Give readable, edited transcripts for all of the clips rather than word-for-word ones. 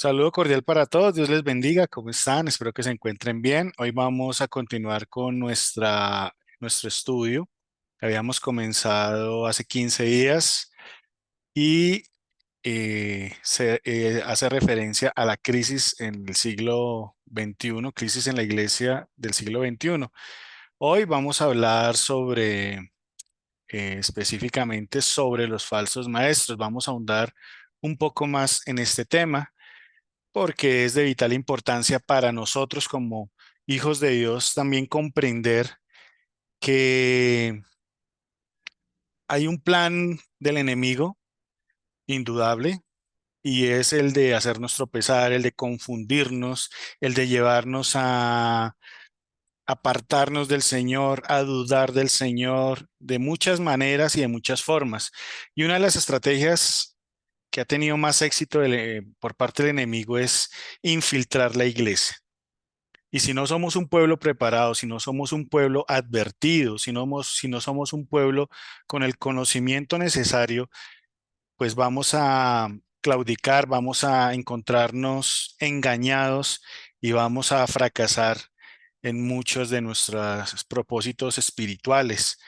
Saludo cordial para todos, Dios les bendiga, ¿cómo están? Espero que se encuentren bien. Hoy vamos a continuar con nuestro estudio. Habíamos comenzado hace 15 días y hace referencia a la crisis en el siglo XXI, crisis en la iglesia del siglo XXI. Hoy vamos a hablar específicamente sobre los falsos maestros. Vamos a ahondar un poco más en este tema porque es de vital importancia para nosotros como hijos de Dios también comprender que hay un plan del enemigo indudable y es el de hacernos tropezar, el de confundirnos, el de llevarnos a apartarnos del Señor, a dudar del Señor de muchas maneras y de muchas formas. Y una de las estrategias que ha tenido más éxito por parte del enemigo es infiltrar la iglesia. Y si no somos un pueblo preparado, si no somos un pueblo advertido, si no somos un pueblo con el conocimiento necesario, pues vamos a claudicar, vamos a encontrarnos engañados y vamos a fracasar en muchos de nuestros propósitos espirituales.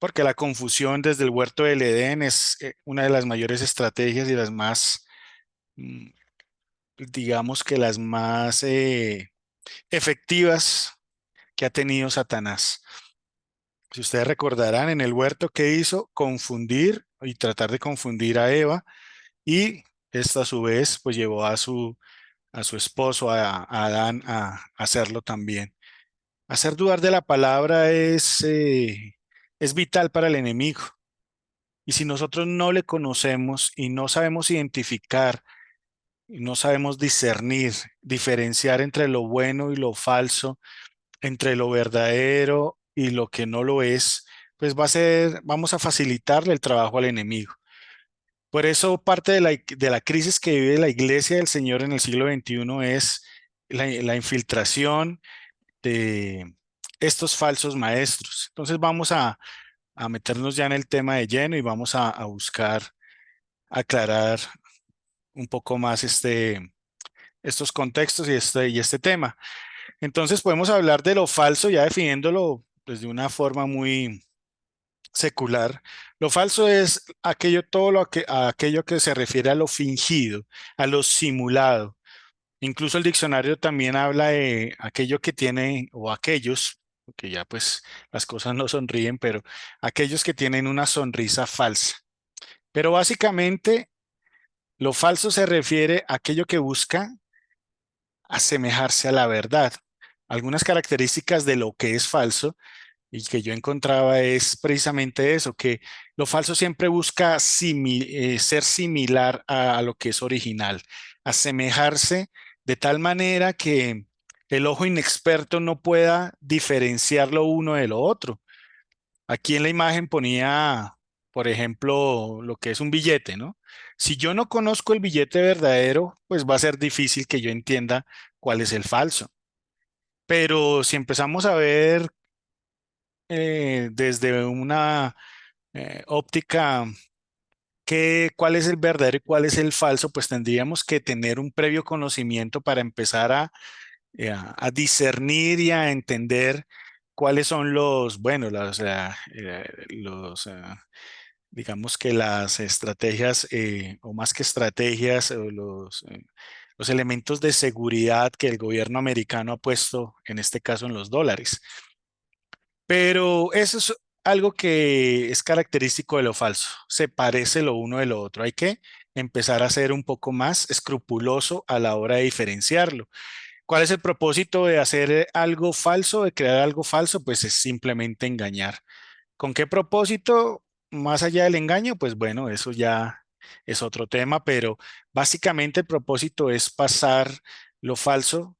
Porque la confusión desde el huerto del Edén es una de las mayores estrategias y las más, mm, digamos que las más efectivas que ha tenido Satanás. Si ustedes recordarán, en el huerto, ¿qué hizo? Confundir y tratar de confundir a Eva, y esta a su vez pues llevó a su esposo, a Adán, a hacerlo también. Hacer dudar de la palabra es vital para el enemigo. Y si nosotros no le conocemos y no sabemos identificar, y no sabemos discernir, diferenciar entre lo bueno y lo falso, entre lo verdadero y lo que no lo es, pues vamos a facilitarle el trabajo al enemigo. Por eso parte de la crisis que vive la Iglesia del Señor en el siglo XXI es la infiltración de estos falsos maestros. Entonces vamos a meternos ya en el tema de lleno y vamos a buscar aclarar un poco más estos contextos y este tema. Entonces podemos hablar de lo falso ya definiéndolo pues, de una forma muy secular. Lo falso es aquello que se refiere a lo fingido, a lo simulado. Incluso el diccionario también habla de aquello que tiene, o aquellos, porque ya pues las cosas no sonríen, pero aquellos que tienen una sonrisa falsa. Pero básicamente lo falso se refiere a aquello que busca asemejarse a la verdad. Algunas características de lo que es falso y que yo encontraba es precisamente eso, que lo falso siempre busca ser similar a lo que es original, asemejarse de tal manera que el ojo inexperto no pueda diferenciar lo uno de lo otro. Aquí en la imagen ponía, por ejemplo, lo que es un billete, ¿no? Si yo no conozco el billete verdadero, pues va a ser difícil que yo entienda cuál es el falso. Pero si empezamos a ver desde una óptica cuál es el verdadero y cuál es el falso, pues tendríamos que tener un previo conocimiento para empezar a discernir y a entender cuáles son bueno, digamos que las estrategias, o más que estrategias, los elementos de seguridad que el gobierno americano ha puesto, en este caso en los dólares. Pero eso es algo que es característico de lo falso. Se parece lo uno de lo otro. Hay que empezar a ser un poco más escrupuloso a la hora de diferenciarlo. ¿Cuál es el propósito de hacer algo falso, de crear algo falso? Pues es simplemente engañar. ¿Con qué propósito? Más allá del engaño, pues bueno, eso ya es otro tema, pero básicamente el propósito es pasar lo falso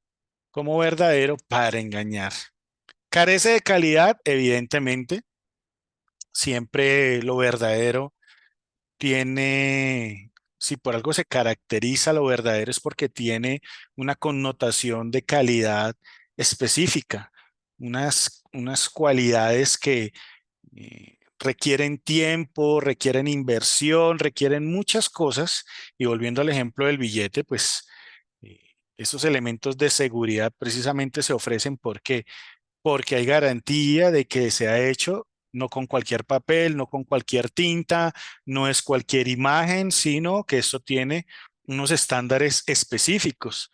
como verdadero para engañar. Carece de calidad, evidentemente. Siempre lo verdadero tiene, si por algo se caracteriza lo verdadero es porque tiene una connotación de calidad específica, unas cualidades que requieren tiempo, requieren inversión, requieren muchas cosas. Y volviendo al ejemplo del billete, pues Esos elementos de seguridad precisamente se ofrecen porque hay garantía de que se ha hecho no con cualquier papel, no con cualquier tinta, no es cualquier imagen, sino que esto tiene unos estándares específicos.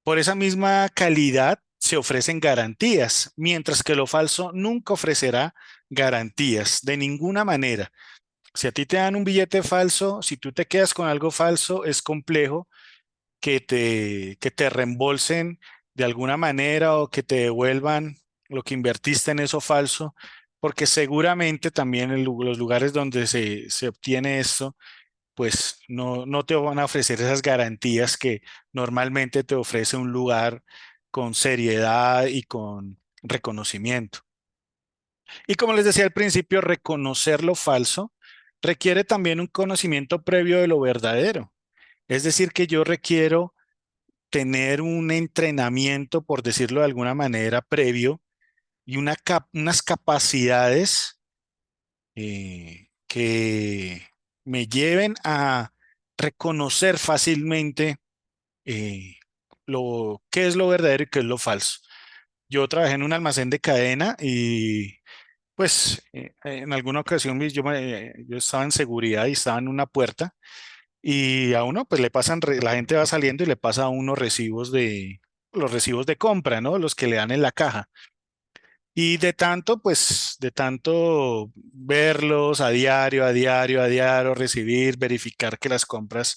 Por esa misma calidad se ofrecen garantías, mientras que lo falso nunca ofrecerá garantías de ninguna manera. Si a ti te dan un billete falso, si tú te quedas con algo falso, es complejo que te reembolsen de alguna manera o que te devuelvan lo que invertiste en eso falso, porque seguramente también en los lugares donde se obtiene esto, pues no te van a ofrecer esas garantías que normalmente te ofrece un lugar con seriedad y con reconocimiento. Y como les decía al principio, reconocer lo falso requiere también un conocimiento previo de lo verdadero. Es decir, que yo requiero tener un entrenamiento, por decirlo de alguna manera, previo y unas capacidades que me lleven a reconocer fácilmente eh, qué es lo verdadero y qué es lo falso. Yo trabajé en un almacén de cadena y pues en alguna ocasión yo estaba en seguridad y estaba en una puerta y a uno pues le pasan, la gente va saliendo y le pasa a uno los recibos de compra, ¿no? Los que le dan en la caja. Y de tanto, pues, de tanto verlos a diario, a diario, a diario, recibir, verificar que las compras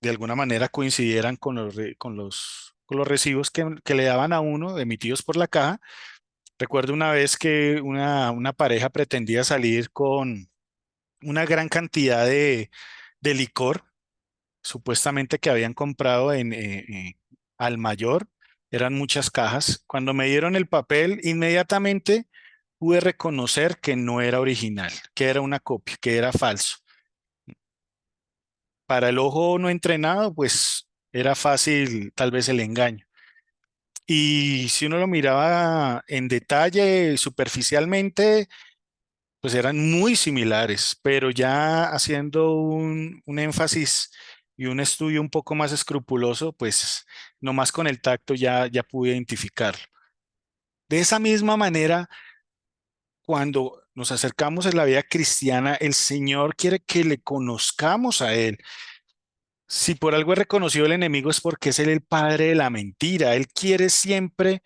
de alguna manera coincidieran con los recibos que le daban a uno emitidos por la caja. Recuerdo una vez que una pareja pretendía salir con una gran cantidad de licor, supuestamente que habían comprado al mayor. Eran muchas cajas. Cuando me dieron el papel, inmediatamente pude reconocer que no era original, que era una copia, que era falso. Para el ojo no entrenado, pues era fácil tal vez el engaño. Y si uno lo miraba en detalle, superficialmente, pues eran muy similares, pero ya haciendo un énfasis y un estudio un poco más escrupuloso, pues nomás con el tacto ya pude identificarlo. De esa misma manera, cuando nos acercamos a la vida cristiana, el Señor quiere que le conozcamos a Él. Si por algo es reconocido el enemigo es porque es Él el padre de la mentira. Él quiere siempre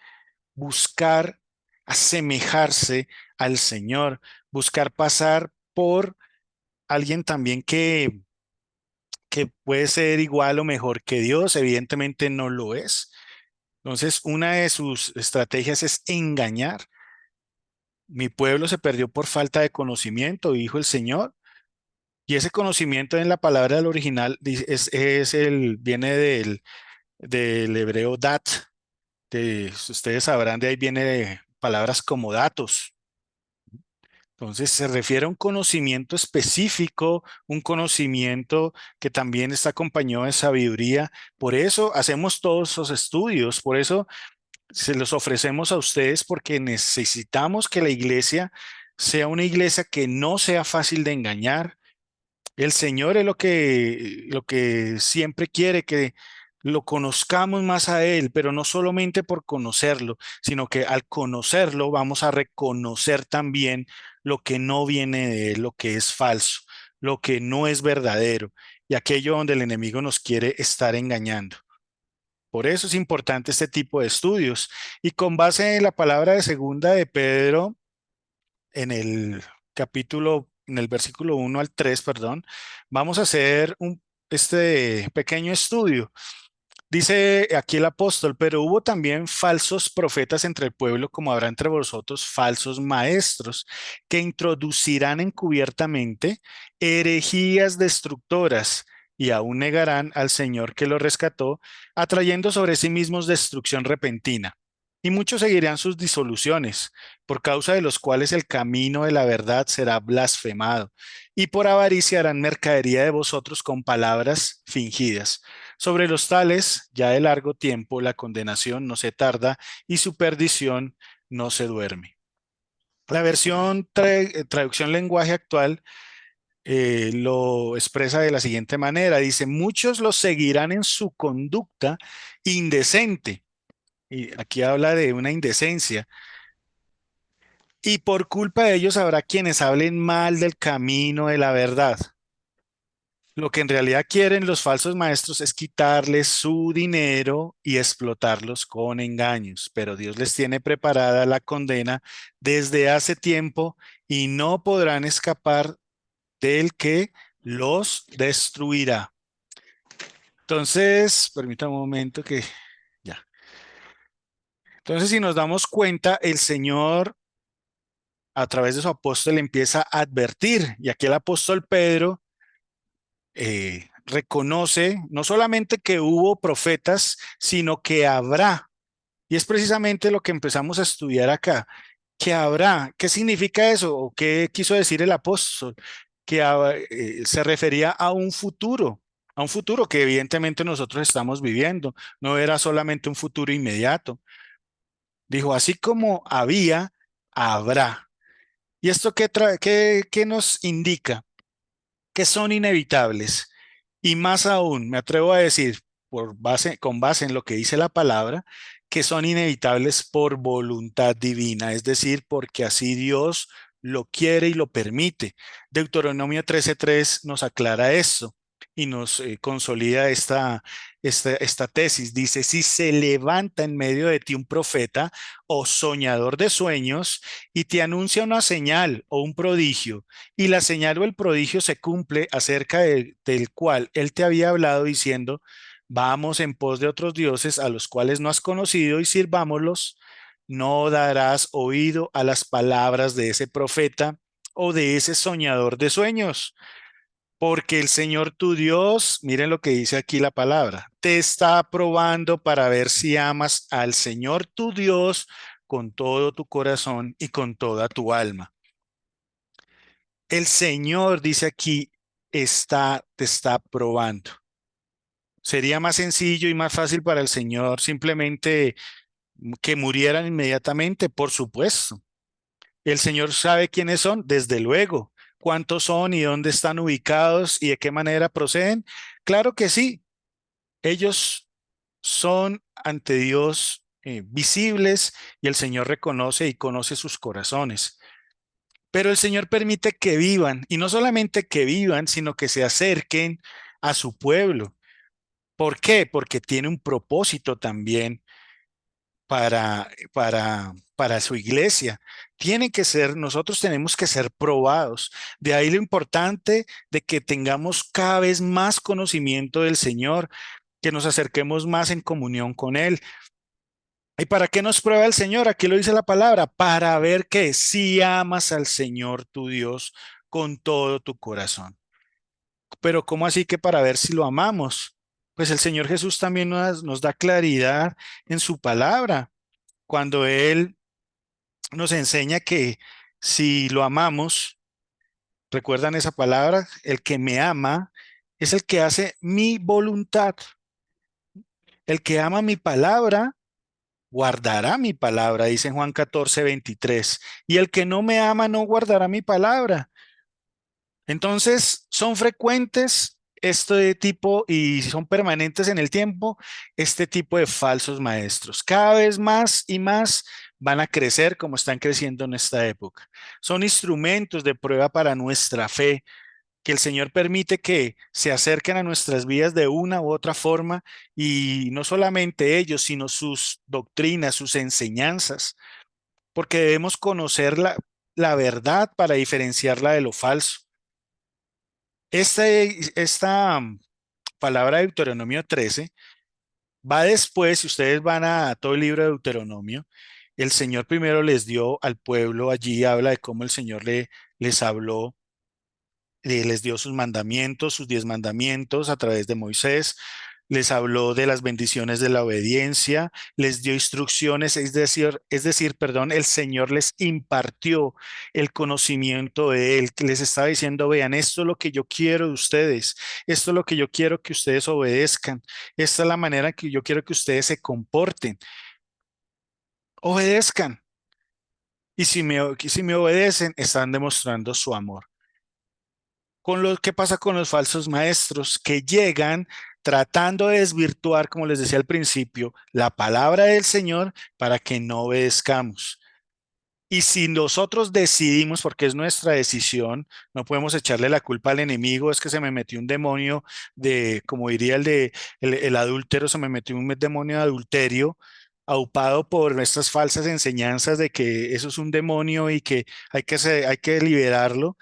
buscar asemejarse al Señor, buscar pasar por alguien también que puede ser igual o mejor que Dios, evidentemente no lo es. Entonces, una de sus estrategias es engañar. Mi pueblo se perdió por falta de conocimiento, dijo el Señor. Y ese conocimiento en la palabra del original viene del hebreo dat. Ustedes sabrán, de ahí viene de palabras como datos. Entonces se refiere a un conocimiento específico, un conocimiento que también está acompañado de sabiduría. Por eso hacemos todos esos estudios, por eso se los ofrecemos a ustedes porque necesitamos que la iglesia sea una iglesia que no sea fácil de engañar. El Señor es lo que siempre quiere, que lo conozcamos más a Él, pero no solamente por conocerlo, sino que al conocerlo vamos a reconocer también lo que no viene de Él, lo que es falso, lo que no es verdadero y aquello donde el enemigo nos quiere estar engañando. Por eso es importante este tipo de estudios. Y con base en la palabra de segunda de Pedro, en en el versículo 1 al 3, perdón, vamos a hacer este pequeño estudio. Dice aquí el apóstol, pero hubo también falsos profetas entre el pueblo, como habrá entre vosotros falsos maestros, que introducirán encubiertamente herejías destructoras y aún negarán al Señor que lo rescató, atrayendo sobre sí mismos destrucción repentina. Y muchos seguirán sus disoluciones, por causa de los cuales el camino de la verdad será blasfemado, y por avaricia harán mercadería de vosotros con palabras fingidas. Sobre los tales, ya de largo tiempo, la condenación no se tarda y su perdición no se duerme. La versión traducción lenguaje actual lo expresa de la siguiente manera. Dice, muchos los seguirán en su conducta indecente. Y aquí habla de una indecencia. Y por culpa de ellos habrá quienes hablen mal del camino de la verdad. Lo que en realidad quieren los falsos maestros es quitarles su dinero y explotarlos con engaños, pero Dios les tiene preparada la condena desde hace tiempo y no podrán escapar del que los destruirá. Entonces, permítame un momento que ya. Entonces, si nos damos cuenta, el Señor a través de su apóstol empieza a advertir, y aquí el apóstol Pedro reconoce no solamente que hubo profetas, sino que habrá. Y es precisamente lo que empezamos a estudiar acá, que habrá. ¿Qué significa eso? ¿O qué quiso decir el apóstol? Que se refería a un futuro que evidentemente nosotros estamos viviendo. No era solamente un futuro inmediato. Dijo, así como había, habrá. ¿Y esto qué nos indica? Que son inevitables. Y más aún, me atrevo a decir, con base en lo que dice la palabra, que son inevitables por voluntad divina, es decir, porque así Dios lo quiere y lo permite. Deuteronomio 13:3 nos aclara eso y nos consolida esta tesis. Dice, si se levanta en medio de ti un profeta o soñador de sueños y te anuncia una señal o un prodigio, y la señal o el prodigio se cumple acerca del cual él te había hablado diciendo, vamos en pos de otros dioses a los cuales no has conocido y sirvámoslos, no darás oído a las palabras de ese profeta o de ese soñador de sueños, porque el Señor tu Dios, miren lo que dice aquí la palabra, te está probando para ver si amas al Señor tu Dios con todo tu corazón y con toda tu alma. El Señor, dice aquí, te está probando. Sería más sencillo y más fácil para el Señor simplemente que murieran inmediatamente, por supuesto. El Señor sabe quiénes son, desde luego. ¿Cuántos son y dónde están ubicados y de qué manera proceden? Claro que sí. Ellos son ante Dios visibles y el Señor reconoce y conoce sus corazones. Pero el Señor permite que vivan, y no solamente que vivan, sino que se acerquen a su pueblo. ¿Por qué? Porque tiene un propósito también para su iglesia. Nosotros tenemos que ser probados. De ahí lo importante de que tengamos cada vez más conocimiento del Señor, que nos acerquemos más en comunión con Él. ¿Y para qué nos prueba el Señor? Aquí lo dice la palabra, para ver que si amas al Señor tu Dios con todo tu corazón. Pero ¿cómo así que para ver si lo amamos? Pues el Señor Jesús también nos da claridad en su palabra, cuando Él nos enseña que si lo amamos, ¿recuerdan esa palabra? El que me ama es el que hace mi voluntad. El que ama mi palabra guardará mi palabra, dice en Juan 14:23. Y el que no me ama no guardará mi palabra. Entonces, son frecuentes este tipo y son permanentes en el tiempo, este tipo de falsos maestros. Cada vez más y más van a crecer como están creciendo en esta época. Son instrumentos de prueba para nuestra fe, que el Señor permite que se acerquen a nuestras vidas de una u otra forma y no solamente ellos, sino sus doctrinas, sus enseñanzas, porque debemos conocer la verdad para diferenciarla de lo falso. Esta palabra de Deuteronomio 13 va después, si ustedes van a todo el libro de Deuteronomio, el Señor primero les dio al pueblo, allí habla de cómo el Señor les habló, les dio sus mandamientos, sus 10 mandamientos a través de Moisés, les habló de las bendiciones de la obediencia, les dio instrucciones, perdón, el Señor les impartió el conocimiento de Él, que les estaba diciendo, vean, esto es lo que yo quiero de ustedes, esto es lo que yo quiero que ustedes obedezcan, esta es la manera que yo quiero que ustedes se comporten, obedezcan. Y si me obedecen, están demostrando su amor. ¿Qué pasa con los falsos maestros que llegan tratando de desvirtuar, como les decía al principio, la palabra del Señor para que no obedezcamos? Y si nosotros decidimos, porque es nuestra decisión, no podemos echarle la culpa al enemigo, es que se me metió un demonio de, como diría el adúltero, se me metió un demonio de adulterio, aupado por estas falsas enseñanzas de que eso es un demonio y que hay que liberarlo,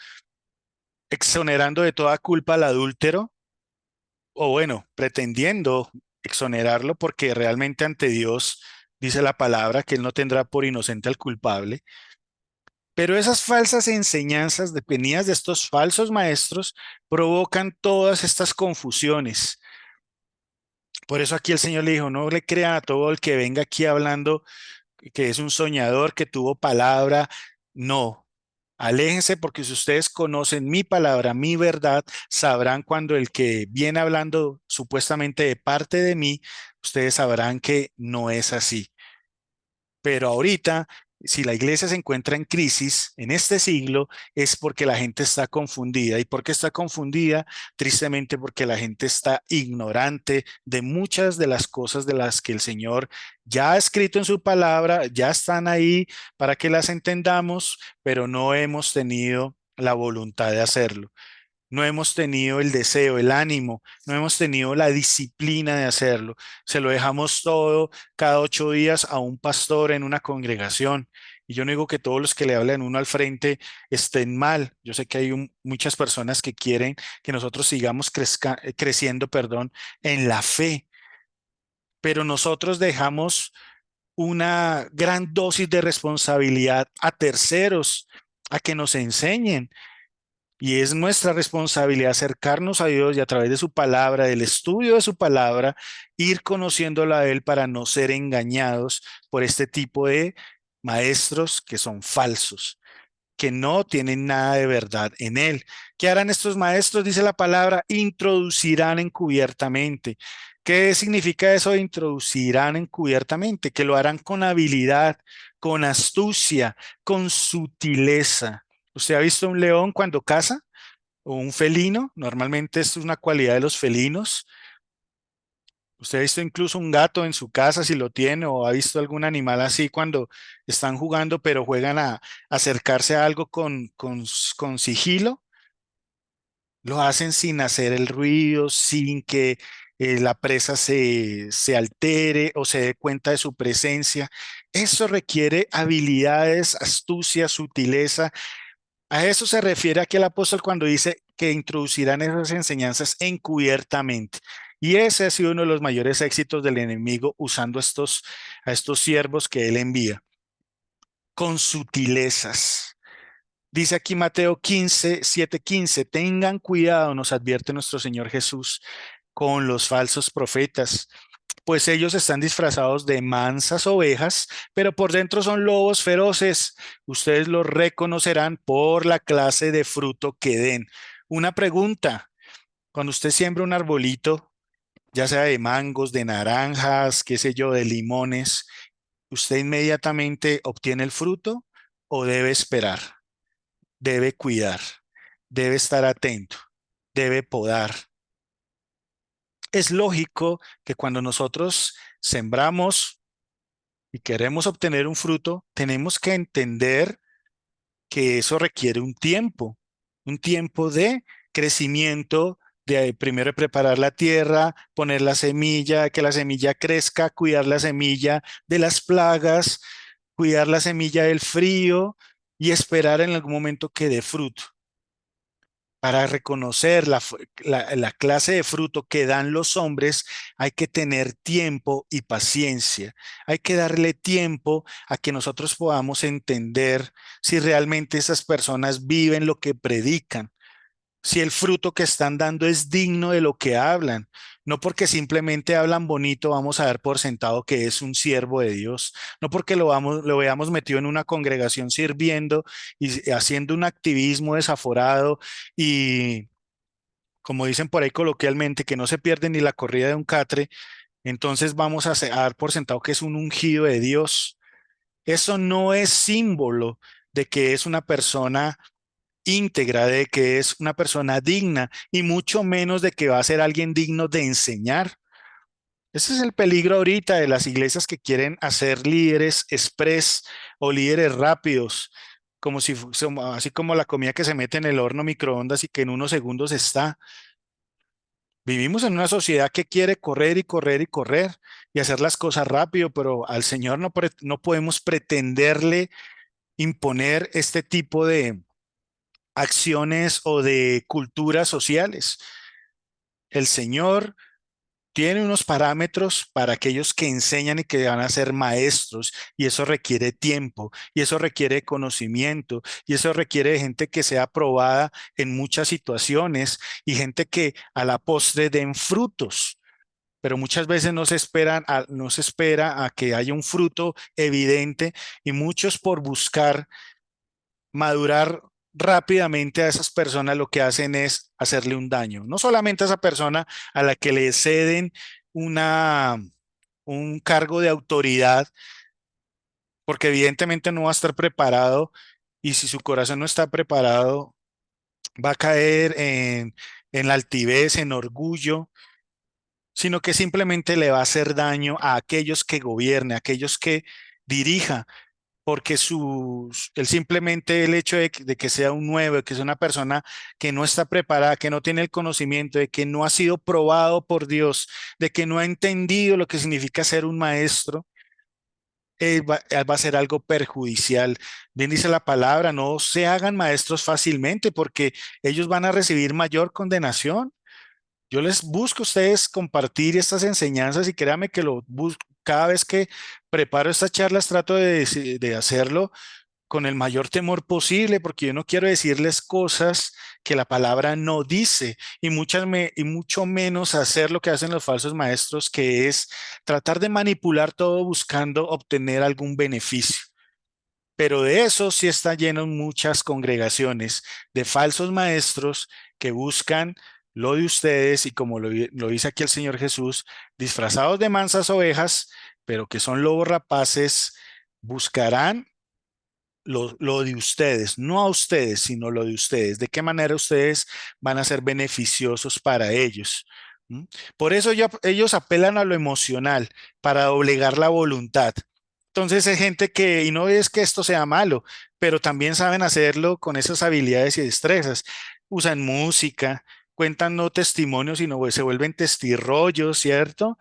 exonerando de toda culpa al adúltero, o bueno, pretendiendo exonerarlo, porque realmente ante Dios dice la palabra que Él no tendrá por inocente al culpable. Pero esas falsas enseñanzas venidas de estos falsos maestros provocan todas estas confusiones. Por eso aquí el Señor le dijo, no le crean a todo el que venga aquí hablando que es un soñador, que tuvo palabra. No, aléjense porque si ustedes conocen mi palabra, mi verdad, sabrán cuando el que viene hablando supuestamente de parte de mí, ustedes sabrán que no es así. Pero ahorita, si la iglesia se encuentra en crisis en este siglo, es porque la gente está confundida. ¿Y por qué está confundida? Tristemente porque la gente está ignorante de muchas de las cosas de las que el Señor ya ha escrito en su palabra, ya están ahí para que las entendamos, pero no hemos tenido la voluntad de hacerlo. No hemos tenido el deseo, el ánimo, no hemos tenido la disciplina de hacerlo. Se lo dejamos todo cada 8 días a un pastor en una congregación. Y yo no digo que todos los que le hablan uno al frente estén mal. Yo sé que hay muchas personas que quieren que nosotros sigamos creciendo, perdón, en la fe, pero nosotros dejamos una gran dosis de responsabilidad a terceros, a que nos enseñen. Y es nuestra responsabilidad acercarnos a Dios y a través de su palabra, del estudio de su palabra, ir conociéndola a Él para no ser engañados por este tipo de maestros que son falsos, que no tienen nada de verdad en Él. ¿Qué harán estos maestros? Dice la palabra, introducirán encubiertamente. ¿Qué significa eso de introducirán encubiertamente? Que lo harán con habilidad, con astucia, con sutileza. ¿Usted ha visto un león cuando caza? O un felino, normalmente esto es una cualidad de los felinos. Usted ha visto incluso un gato en su casa si lo tiene o ha visto algún animal así cuando están jugando, pero juegan a acercarse a algo con sigilo. Lo hacen sin hacer el ruido, sin que la presa se altere o se dé cuenta de su presencia. Eso requiere habilidades, astucia, sutileza. A eso se refiere aquí el apóstol cuando dice que introducirán esas enseñanzas encubiertamente. Y ese ha sido uno de los mayores éxitos del enemigo usando a estos siervos que él envía con sutilezas. Dice aquí Mateo 15, 7, 15, tengan cuidado, nos advierte nuestro Señor Jesús, con los falsos profetas, pues ellos están disfrazados de mansas ovejas, pero por dentro son lobos feroces. Ustedes los reconocerán por la clase de fruto que den. Una pregunta, cuando usted siembra un arbolito, ya sea de mangos, de naranjas, qué sé yo, de limones, ¿usted inmediatamente obtiene el fruto o debe esperar? Debe cuidar, debe estar atento, debe podar. Es lógico que cuando nosotros sembramos y queremos obtener un fruto, tenemos que entender que eso requiere un tiempo de crecimiento, de primero preparar la tierra, poner la semilla, que la semilla crezca, cuidar la semilla de las plagas, cuidar la semilla del frío y esperar en algún momento que dé fruto. Para reconocer la clase de fruto que dan los hombres, hay que tener tiempo y paciencia. Hay que darle tiempo a que nosotros podamos entender si realmente esas personas viven lo que predican, si el fruto que están dando es digno de lo que hablan. No porque simplemente hablan bonito, vamos a dar por sentado que es un siervo de Dios. No porque lo veamos metido en una congregación sirviendo y haciendo un activismo desaforado y, como dicen por ahí coloquialmente, que no se pierde ni la corrida de un catre, entonces vamos a dar por sentado que es un ungido de Dios. Eso no es símbolo de que es una persona íntegra, de que es una persona digna y mucho menos de que va a ser alguien digno de enseñar. Ese es el peligro ahorita de las iglesias que quieren hacer líderes express o líderes rápidos, como si así como la comida que se mete en el horno microondas y que en unos segundos está. Vivimos en una sociedad que quiere correr y correr y correr y hacer las cosas rápido, pero al Señor no podemos pretenderle imponer este tipo de acciones o de culturas sociales. El Señor tiene unos parámetros para aquellos que enseñan y que van a ser maestros, y eso requiere tiempo, y eso requiere conocimiento, y eso requiere de gente que sea aprobada en muchas situaciones y gente que a la postre den frutos. Pero muchas veces no se espera a que haya un fruto evidente y muchos por buscar madurar rápidamente a esas personas lo que hacen es hacerle un daño. No solamente a esa persona a la que le ceden una, un cargo de autoridad, porque evidentemente no va a estar preparado y si su corazón no está preparado, va a caer en la altivez, en orgullo, sino que simplemente le va a hacer daño a aquellos que gobierne, a aquellos que dirija, porque simplemente el hecho de que sea un nuevo, de que sea una persona que no está preparada, que no tiene el conocimiento, de que no ha sido probado por Dios, de que no ha entendido lo que significa ser un maestro, va a ser algo perjudicial. Bien dice la palabra, no se hagan maestros fácilmente porque ellos van a recibir mayor condenación. Yo les busco a ustedes compartir estas enseñanzas y créame que lo busco. Cada vez que preparo estas charlas trato de hacerlo con el mayor temor posible, porque yo no quiero decirles cosas que la palabra no dice y mucho menos hacer lo que hacen los falsos maestros, que es tratar de manipular todo buscando obtener algún beneficio. Pero de eso sí está lleno muchas congregaciones de falsos maestros que buscan lo de ustedes y como lo dice aquí el Señor Jesús, disfrazados de mansas ovejas, pero que son lobos rapaces, buscarán lo de ustedes, no a ustedes, sino lo de ustedes. ¿De qué manera ustedes van a ser beneficiosos para ellos? ¿Mm? Por eso ellos apelan a lo emocional para doblegar la voluntad. Entonces hay gente que, y no es que esto sea malo, pero también saben hacerlo con esas habilidades y destrezas. Usan música, cuentan no testimonios, sino se vuelven testirrollos, ¿cierto?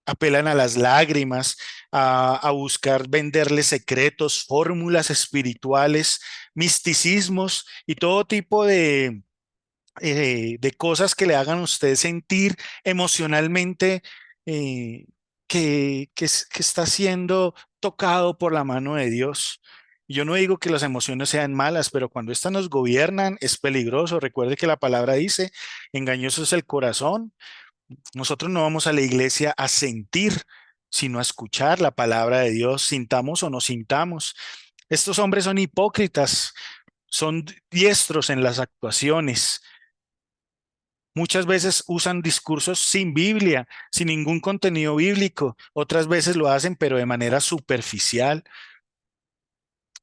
Apelan a las lágrimas, a buscar venderles secretos, fórmulas espirituales, misticismos y todo tipo de cosas que le hagan a usted sentir emocionalmente que está siendo tocado por la mano de Dios. Yo no digo que las emociones sean malas, pero cuando éstas nos gobiernan es peligroso. Recuerde que la palabra dice, engañoso es el corazón. Nosotros no vamos a la iglesia a sentir, sino a escuchar la palabra de Dios, sintamos o no sintamos. Estos hombres son hipócritas, son diestros en las actuaciones. Muchas veces usan discursos sin Biblia, sin ningún contenido bíblico. Otras veces lo hacen, pero de manera superficial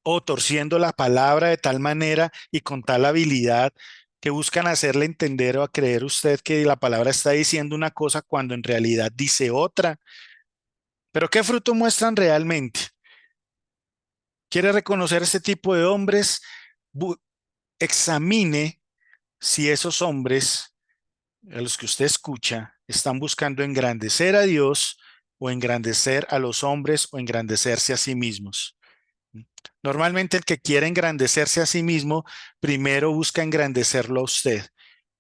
o torciendo la palabra de tal manera y con tal habilidad que buscan hacerle entender o a creer usted que la palabra está diciendo una cosa cuando en realidad dice otra. Pero ¿qué fruto muestran realmente? ¿Quiere reconocer este tipo de hombres? Bu- Examine si esos hombres a los que usted escucha están buscando engrandecer a Dios o engrandecer a los hombres o engrandecerse a sí mismos. Normalmente el que quiere engrandecerse a sí mismo, primero busca engrandecerlo a usted.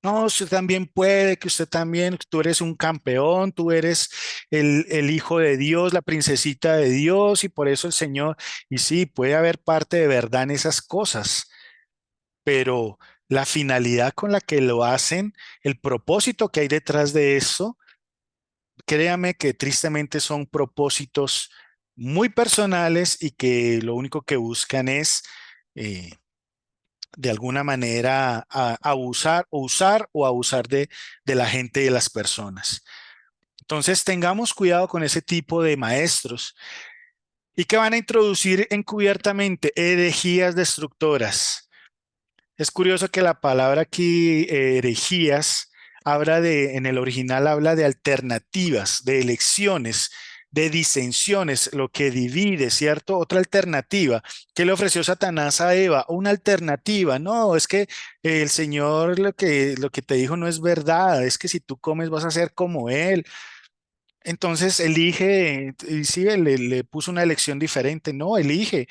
No, usted también puede, que usted también, tú eres un campeón, tú eres el hijo de Dios, la princesita de Dios, y por eso el Señor, y sí, puede haber parte de verdad en esas cosas, pero la finalidad con la que lo hacen, el propósito que hay detrás de eso, créame que tristemente son propósitos muy personales y que lo único que buscan es eh, de alguna manera abusar o usar o abusar de la gente y de las personas. Entonces tengamos cuidado con ese tipo de maestros y que van a introducir encubiertamente herejías destructoras. Es curioso que la palabra aquí, herejías, en el original habla de alternativas, de elecciones, de disensiones, lo que divide, ¿cierto? Otra alternativa. ¿Qué le ofreció Satanás a Eva? Una alternativa. No, es que el Señor lo que te dijo no es verdad, es que si tú comes vas a ser como Él. Entonces elige, y sí, le puso una elección diferente. No, elige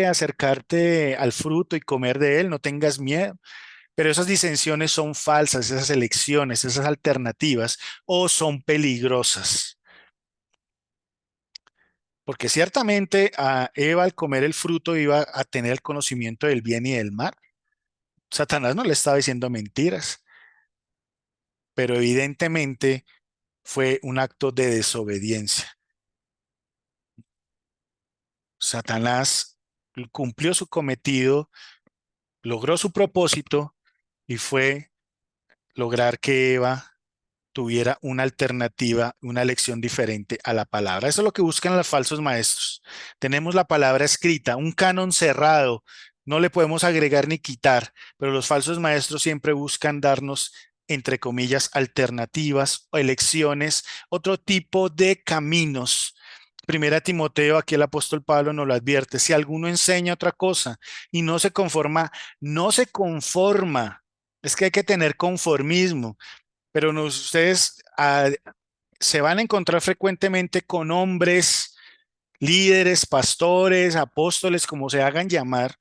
acercarte al fruto y comer de él, no tengas miedo. Pero esas disensiones son falsas, esas elecciones, esas alternativas, o son peligrosas. Porque ciertamente a Eva al comer el fruto iba a tener el conocimiento del bien y del mal. Satanás no le estaba diciendo mentiras, pero evidentemente fue un acto de desobediencia. Satanás cumplió su cometido, logró su propósito y fue lograr que Eva tuviera una alternativa, una lección diferente a la palabra. Eso es lo que buscan los falsos maestros. Tenemos la palabra escrita, un canon cerrado, no le podemos agregar ni quitar, pero los falsos maestros siempre buscan darnos, entre comillas, alternativas o elecciones, otro tipo de caminos. Primera Timoteo, aquí el apóstol Pablo nos lo advierte, si alguno enseña otra cosa y no se conforma, no se conforma, es que hay que tener conformismo, pero ustedes se van a encontrar frecuentemente con hombres, líderes, pastores, apóstoles, como se hagan llamar,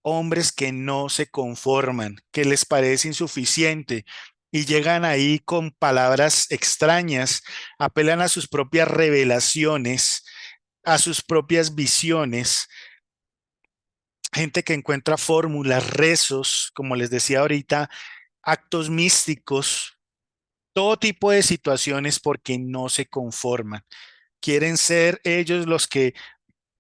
hombres que no se conforman, que les parece insuficiente y llegan ahí con palabras extrañas, apelan a sus propias revelaciones, a sus propias visiones, gente que encuentra fórmulas, rezos, como les decía ahorita, actos místicos, todo tipo de situaciones porque no se conforman. Quieren ser ellos los que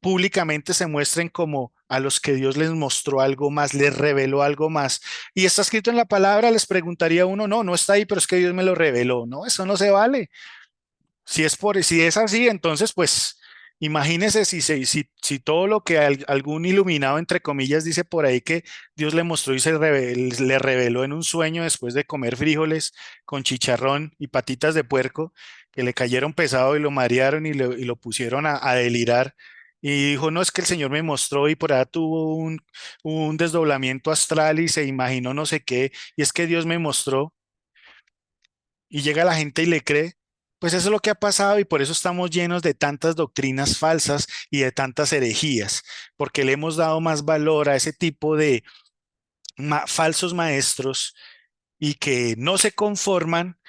públicamente se muestren como a los que Dios les mostró algo más, les reveló algo más. Y está escrito en la palabra, les preguntaría uno, no, no está ahí, pero es que Dios me lo reveló. No, eso no se vale. Si es así, entonces pues imagínese si todo lo que algún iluminado, entre comillas, dice por ahí que Dios le mostró y le reveló en un sueño después de comer frijoles con chicharrón y patitas de puerco, que le cayeron pesado y lo marearon y lo pusieron a delirar. Y dijo, no, es que el Señor me mostró y por allá tuvo un desdoblamiento astral y se imaginó no sé qué, y es que Dios me mostró y llega la gente y le cree, pues eso es lo que ha pasado y por eso estamos llenos de tantas doctrinas falsas y de tantas herejías, porque le hemos dado más valor a ese tipo de falsos maestros y que no se conforman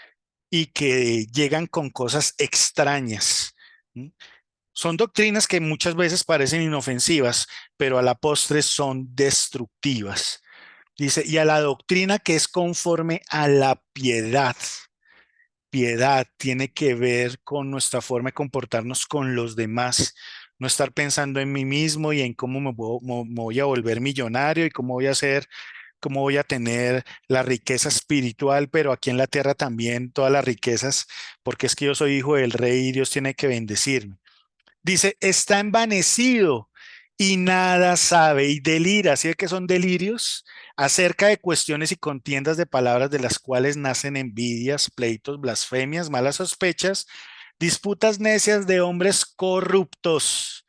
y que llegan con cosas extrañas. ¿M? Son doctrinas que muchas veces parecen inofensivas, pero a la postre son destructivas. Dice, y a la doctrina que es conforme a la piedad. Piedad tiene que ver con nuestra forma de comportarnos con los demás, no estar pensando en mí mismo y en cómo me voy a volver millonario y cómo voy a hacer, cómo voy a tener la riqueza espiritual, pero aquí en la tierra también todas las riquezas, porque es que yo soy hijo del rey y Dios tiene que bendecirme. Dice, está envanecido y nada sabe y delira, así que son delirios acerca de cuestiones y contiendas de palabras de las cuales nacen envidias, pleitos, blasfemias, malas sospechas, disputas necias de hombres corruptos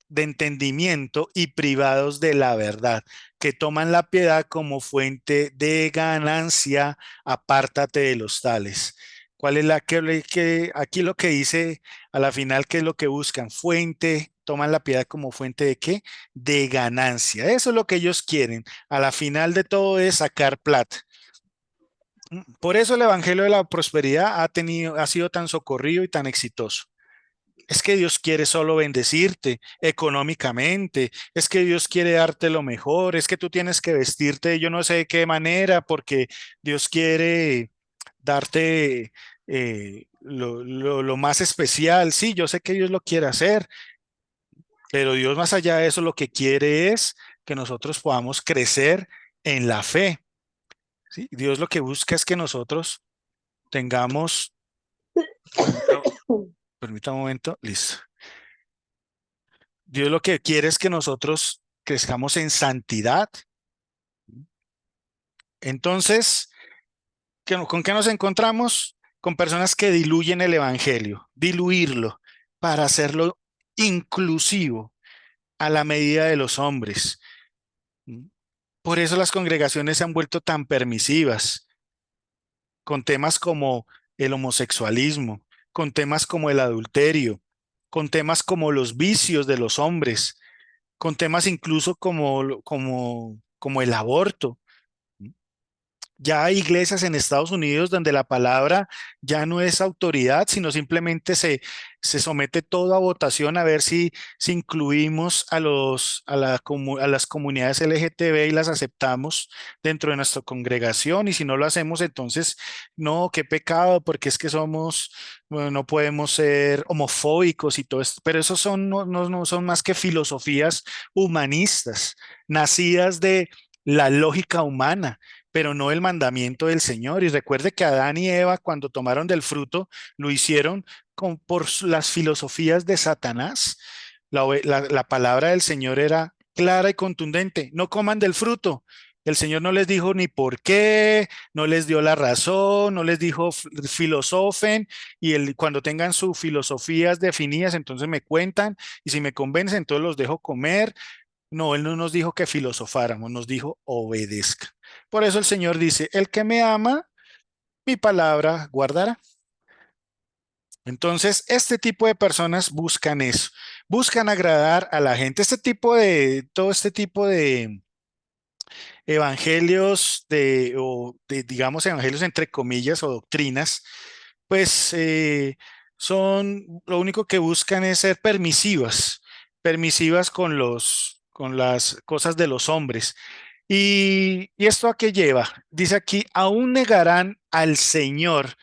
de entendimiento y privados de la verdad, que toman la piedad como fuente de ganancia, apártate de los tales. ¿Cuál es aquí lo que dice a la final, qué es lo que buscan? Fuente, toman la piedad como fuente de qué? De ganancia. Eso es lo que ellos quieren. A la final de todo es sacar plata. Por eso el Evangelio de la Prosperidad ha sido tan socorrido y tan exitoso. Es que Dios quiere solo bendecirte económicamente, es que Dios quiere darte lo mejor, es que tú tienes que vestirte de yo no sé de qué manera porque Dios quiere darte lo más especial. Sí, yo sé que Dios lo quiere hacer, pero Dios más allá de eso lo que quiere es que nosotros podamos crecer en la fe. ¿Sí? Dios lo que busca es que nosotros tengamos, permítame, permítame un momento, listo. Dios lo que quiere es que nosotros crezcamos en santidad, Entonces, ¿con qué nos encontramos? Con personas que diluyen el evangelio, diluirlo para hacerlo inclusivo a la medida de los hombres. Por eso las congregaciones se han vuelto tan permisivas con temas como el homosexualismo, con temas como el adulterio, con temas como los vicios de los hombres, con temas incluso como el aborto. Ya hay iglesias en Estados Unidos donde la palabra ya no es autoridad, sino simplemente se somete todo a votación a ver si incluimos a las comunidades LGTB y las aceptamos dentro de nuestra congregación. Y si no lo hacemos, entonces, no, qué pecado, porque es que bueno, no podemos ser homofóbicos y todo esto. Pero esos no son más que filosofías humanistas, nacidas de la lógica humana, pero no el mandamiento del Señor. Y recuerde que Adán y Eva, cuando tomaron del fruto, lo hicieron las filosofías de Satanás. La palabra del Señor era clara y contundente: no coman del fruto. El Señor no les dijo ni por qué, no les dio la razón, no les dijo filosofen, y cuando tengan sus filosofías definidas, entonces me cuentan, y si me convencen, entonces los dejo comer. No, Él no nos dijo que filosofáramos, nos dijo obedezca. Por eso el Señor dice: el que me ama, mi palabra guardará. Entonces, este tipo de personas buscan eso, buscan agradar a la gente. Todo este tipo de evangelios, digamos, evangelios entre comillas o doctrinas, pues lo único que buscan es ser permisivas, permisivas con las cosas de los hombres. ¿Y esto a qué lleva? Dice aquí: aún negarán al Señor.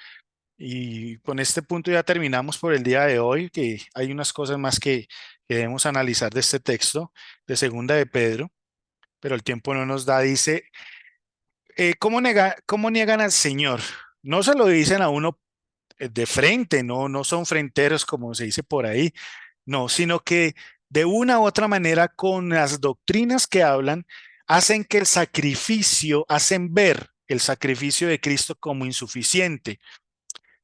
Y con este punto ya terminamos por el día de hoy, que hay unas cosas más que debemos analizar de este texto de Segunda de Pedro, pero el tiempo no nos da. Dice, cómo niegan al Señor? No se lo dicen a uno de frente, no son fronteros como se dice por ahí, no, sino que de una u otra manera con las doctrinas que hablan, hacen ver el sacrificio de Cristo como insuficiente.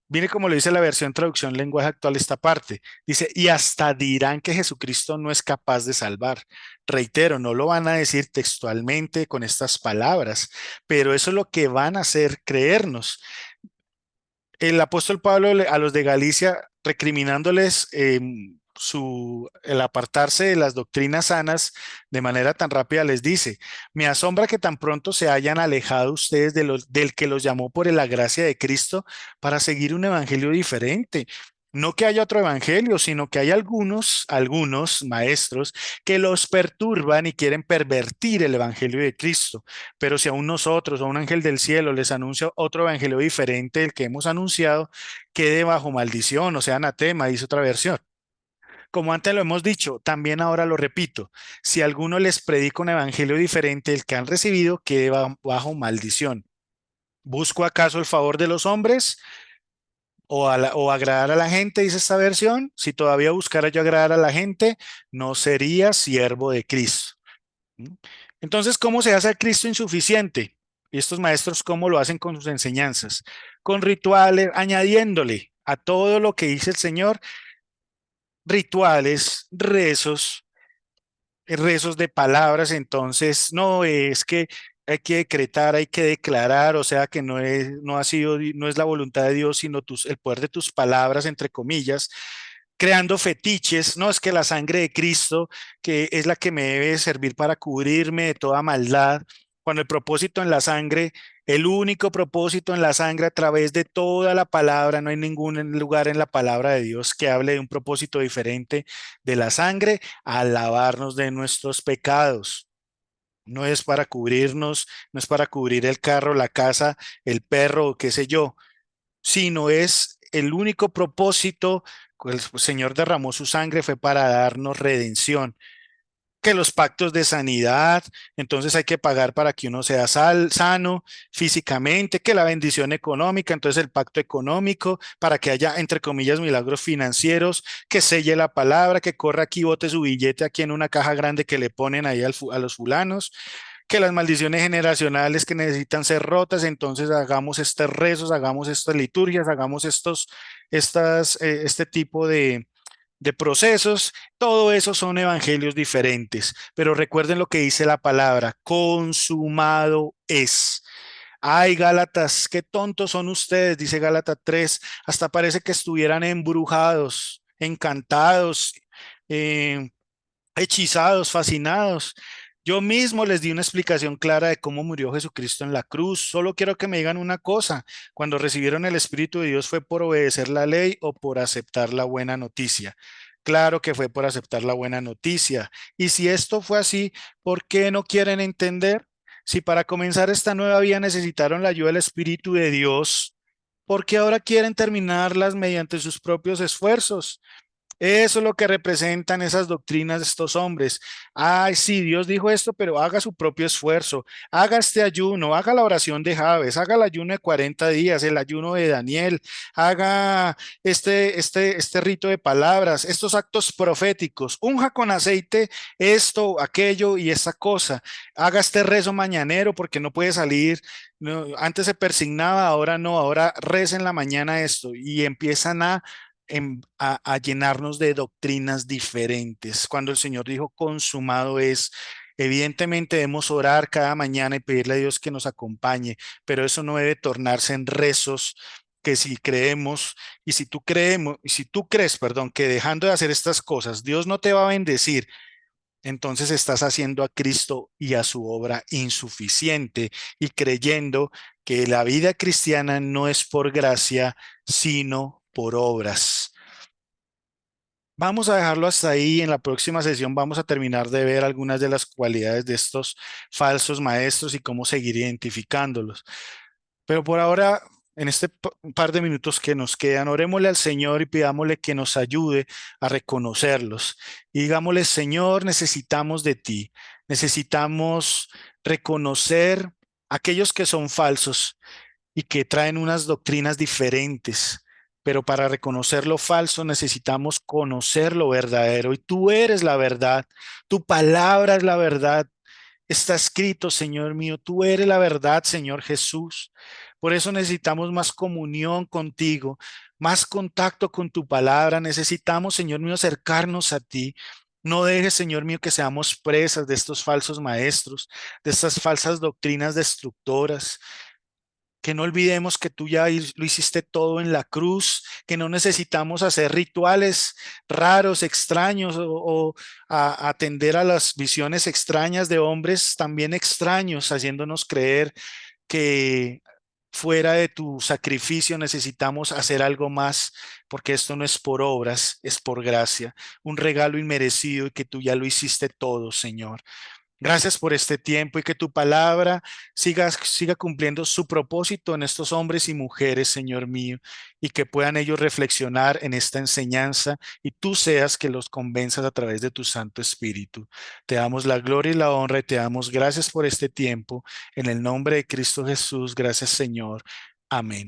Viene como lo dice la versión traducción lenguaje actual esta parte. Dice, y hasta dirán que Jesucristo no es capaz de salvar. Reitero, no lo van a decir textualmente con estas palabras, pero eso es lo que van a hacer creernos. El apóstol Pablo a los de Galicia, recriminándoles el apartarse de las doctrinas sanas de manera tan rápida, les dice: me asombra que tan pronto se hayan alejado ustedes del que los llamó por la gracia de Cristo para seguir un evangelio diferente. No que haya otro evangelio, sino que hay algunos maestros que los perturban y quieren pervertir el evangelio de Cristo. Pero si aún nosotros o un ángel del cielo les anuncia otro evangelio diferente del que hemos anunciado, quede bajo maldición, o sea, anatema, dice otra versión. Como antes lo hemos dicho, también ahora lo repito: si alguno les predica un evangelio diferente del que han recibido, quede bajo maldición. ¿Busco acaso el favor de los hombres o agradar a la gente? Dice esta versión. Si todavía buscara yo agradar a la gente, no sería siervo de Cristo. ¿Mm? Entonces, ¿cómo se hace a Cristo insuficiente? Y estos maestros, ¿cómo lo hacen con sus enseñanzas? Con rituales, añadiéndole a todo lo que dice el Señor, rituales, rezos de palabras. Entonces, no es que hay que decretar, hay que declarar, o sea que no es la voluntad de Dios, sino el poder de tus palabras, entre comillas, creando fetiches. No, es que la sangre de Cristo, que es la que me debe servir para cubrirme de toda maldad, cuando el único propósito en la sangre a través de toda la palabra, no hay ningún lugar en la palabra de Dios que hable de un propósito diferente de la sangre: a lavarnos de nuestros pecados. No es para cubrirnos, no es para cubrir el carro, la casa, el perro, o qué sé yo, sino es el único propósito. El Señor derramó su sangre fue para darnos redención. Que los pactos de sanidad, entonces hay que pagar para que uno sea sano físicamente, que la bendición económica, entonces el pacto económico, para que haya, entre comillas, milagros financieros, que selle la palabra, que corra aquí, bote su billete aquí en una caja grande que le ponen ahí a los fulanos, que las maldiciones generacionales que necesitan ser rotas, entonces hagamos estos rezos, hagamos estas liturgias, hagamos este tipo de procesos. Todo eso son evangelios diferentes, pero recuerden lo que dice la palabra: consumado es. Ay, Gálatas, qué tontos son ustedes, dice Gálatas 3. Hasta parece que estuvieran embrujados, encantados, eh, hechizados, fascinados. Yo mismo les di una explicación clara de cómo murió Jesucristo en la cruz. Solo quiero que me digan una cosa: cuando recibieron el Espíritu de Dios, ¿fue por obedecer la ley o por aceptar la buena noticia? Claro que fue por aceptar la buena noticia. Y si esto fue así, ¿por qué no quieren entender? Si para comenzar esta nueva vida necesitaron la ayuda del Espíritu de Dios, ¿por qué ahora quieren terminarlas mediante sus propios esfuerzos? Eso es lo que representan esas doctrinas de estos hombres. Ay, sí, Dios dijo esto, pero haga su propio esfuerzo. Haga este ayuno, haga la oración de Javes, haga el ayuno de 40 días, el ayuno de Daniel, haga este rito de palabras, estos actos proféticos. Unja con aceite esto, aquello y esa cosa. Haga este rezo mañanero porque no puede salir. No, antes se persignaba, ahora no, ahora reza en la mañana esto y empiezan a llenarnos de doctrinas diferentes. Cuando el Señor dijo consumado es, evidentemente debemos orar cada mañana y pedirle a Dios que nos acompañe, pero eso no debe tornarse en rezos que si creemos y si tú crees, perdón, que dejando de hacer estas cosas Dios no te va a bendecir, entonces estás haciendo a Cristo y a su obra insuficiente y creyendo que la vida cristiana no es por gracia, sino por obras. Vamos a dejarlo hasta ahí. En la próxima sesión vamos a terminar de ver algunas de las cualidades de estos falsos maestros y cómo seguir identificándolos. Pero por ahora, en este par de minutos que nos quedan, orémosle al Señor y pidámosle que nos ayude a reconocerlos. Y digámosle: Señor, necesitamos de ti. Necesitamos reconocer aquellos que son falsos y que traen unas doctrinas diferentes. Pero para reconocer lo falso necesitamos conocer lo verdadero. Y tú eres la verdad. Tu palabra es la verdad. Está escrito, Señor mío, tú eres la verdad, Señor Jesús. Por eso necesitamos más comunión contigo, más contacto con tu palabra. Necesitamos, Señor mío, acercarnos a ti. No dejes, Señor mío, que seamos presas de estos falsos maestros, de estas falsas doctrinas destructoras. Que no olvidemos que tú ya lo hiciste todo en la cruz, que no necesitamos hacer rituales raros, extraños o atender a las visiones extrañas de hombres también extraños, haciéndonos creer que fuera de tu sacrificio necesitamos hacer algo más, porque esto no es por obras, es por gracia, un regalo inmerecido y que tú ya lo hiciste todo, Señor. Gracias por este tiempo y que tu palabra siga cumpliendo su propósito en estos hombres y mujeres, Señor mío, y que puedan ellos reflexionar en esta enseñanza y tú seas que los convenzas a través de tu Santo Espíritu. Te damos la gloria y la honra y te damos gracias por este tiempo. En el nombre de Cristo Jesús, gracias, Señor. Amén.